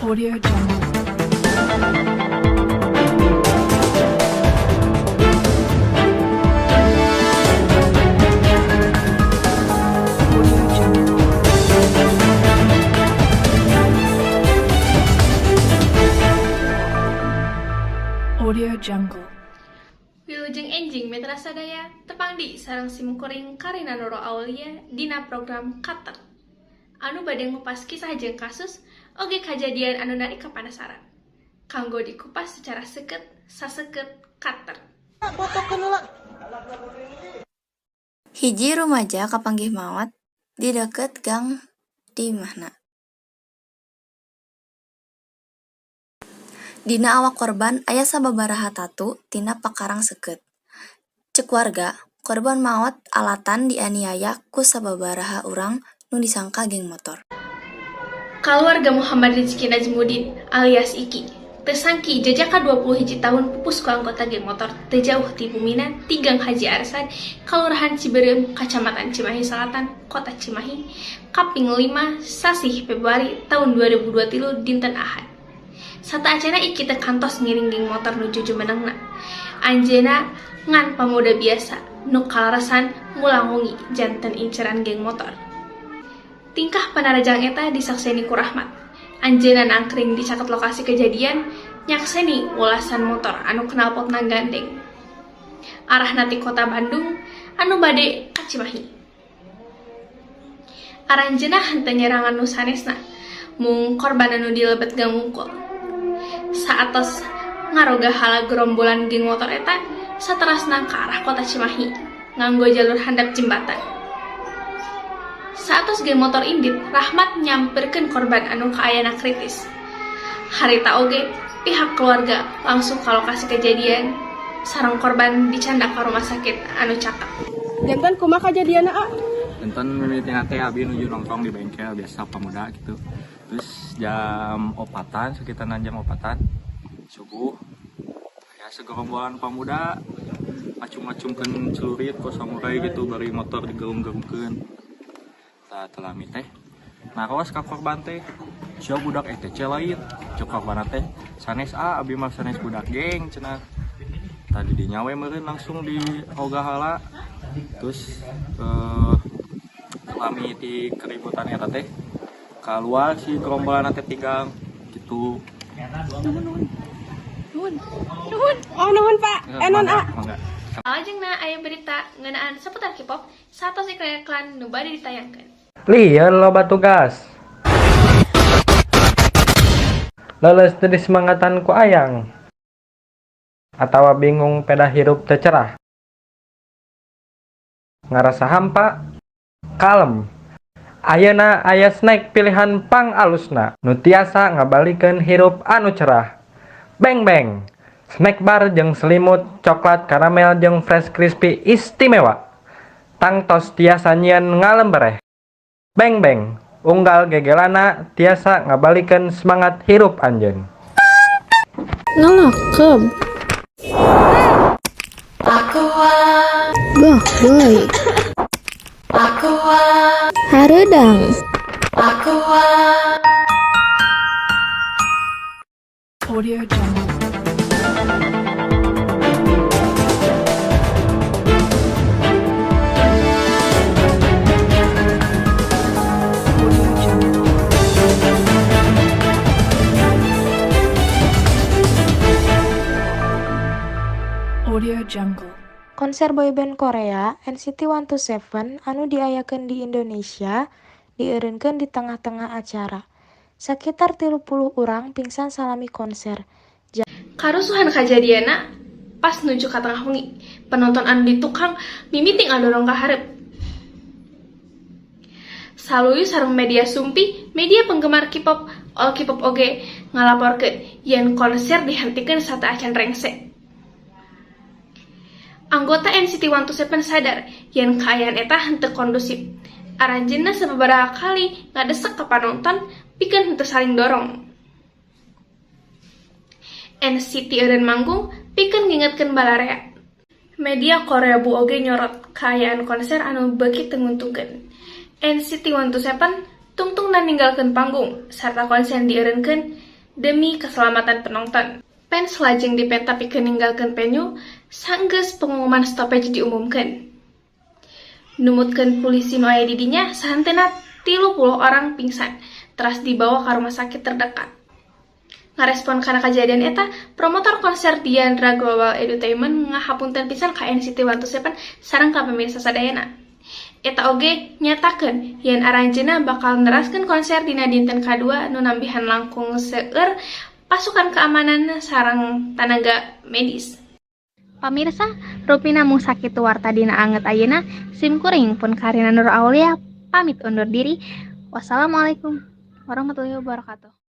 Audio Jungle. Audio Jungle. Audio Jungle. Wilujeng enjing metra sadaya tepang di sarang simkuring Karina Noro Aulia dina program Kater anu bade ngupas kisah jeung kasus oge kajadian anu narik kapanasaran kanggo dikupas secara seket saseket Kater. Hiji rumaja kapanggih maot di deket gang di Mahna. Dina awak korban aya sababaraha tatu tina pakarang seket. Cek warga, korban maot alatan dianiaya ku sababaraha urang nu disangka geng motor. Keluarga Muhammad Rizky Najmudin alias Iki tersangki jajaka 21 tahun pupus ku anggota geng motor tejauh ti Buminan Tigang Haji Arsad Kalurahan Ciberem Kacamatan Cimahi Selatan Kota Cimahi kaping 5 sasih Februari tahun 2023 dinten Ahad. Sata acana Iki teu kantos ngiring geng motor nuju jumenengna. Anjeuna ngan pamuda biasa nu kalarasan ngulangungi janten inceran geng motor. Tingkah panarajang eta disakseni ku Rahmat. Anjeunna nangkring di caket lokasi kejadian nyakseni ulasan motor anu knalpotna gandeng. Arahna ti kota Bandung anu bade ka Cimahi. Aranjeunna henteu nyerangan nu sanesna mung korban anu dilebet gang mungkul. Saatos ngaroga hala gerombolan geng motor eta saterasna ka arah kota Cimahi nganggo jalur handap jembatan. Saatos geng motor indit Rahmat nyamperkeun korban anu kaayana kritis. Harita oge pihak keluarga langsung ka lokasi kejadian sareng korban dicanda ka rumah sakit anu cakep. Jantan kumaha kejadianna a? Jantan mimiting teh abi nuju nongkrong di bengkel biasa pemuda gitu. Terus jam 4-an, sekitaran jam 4-an subuh ya segerombolan pemuda macung-macungkeun celurit ku samurai gitu bari motor digeung-geungkeun. Tah telami teh naros ka korban teh sia budak ETC lain cek korban teh sanes abi mah sanes budak geng cenah. Tadi dinya we meureun langsung di oga hala. Terus telami di keributan eta teh keluar si gerombolan teh tigang gitu. Nuhun Pak. Non a. Alajengna aya berita ngeunaan seputar K-pop satos iklan nu bade ditayangkeun. Lieur loba tugas. Leles teu semangatan ku ayang. Atawa bingung peda hirup teu cerah. Ngarasa hampa, kalem. Ayeuna aya snack pilihan pang alusna nu tiasa ngabalikeun hirup anu cerah. Beng beng. Snack bar jeung selimut coklat karamel jeung fresh crispy istimewa. Tangtos tiasa nyieun ngalembereh. Beng beng. Unggal gegelana tiasa ngabalikeun semangat hirup anjeun. Ngalakeb. Bah, boy. Hareudang. Audio Jungle. Audio Jungle. Audio Jungle. Konser boyband Korea NCT 127 anu diayakeun di Indonesia dieureunkeun di tengah-tengah acara. Sakitar 30 urang pingsan salami konser. Karusuhan kajadianna pas nuju ka tengah wengi. Penonton anu di tukang mimiting adorong ka hareup. Saluyu sareng media sumpi, media penggemar K-pop, all K-pop oge ngalaporkeun yen konser dihentikeun sata acan rengse. Anggota NCT 127 sadar yen kaayaan eta henteu kondusif. Aranjeunna sababaraha kali ngadesek ka panonton pikeun henteu saling dorong. NCT eureun manggung pikeun ngingetkeun balarea. Media Korea bu oge nyorot kaayaan konser anu beuki teu nguntungkeun. NCT 127 tungtungna ninggalkeun panggung sarta konser dieureunkeun demi keselamatan penonton. Fans lajeng dipenta pikeun ninggalkeun venue sanggeus pengumuman stoppage diumumkeun. Numutkeun polisi nu aya di dinya sahanteuna 30 orang pingsan, teras dibawa ke rumah sakit terdekat. Ngarespon kana kejadian eta, promotor konser Diandra Global Entertainment ngahapunten pisan ka NCT 127 sareng ka pemirsa sadayana. Eta oge nyatakeun yen aranjeuna bakal neraskeun konser dina dinten kadua nu nambihan langkung seueur pasukan keamanan sareng tenaga medis. Pamirsa, rupi namung sakitu warta dina anget ayeuna, sim kuring pun Karina Nur Aulia pamit undur diri. Wassalamualaikum warahmatullahi wabarakatuh.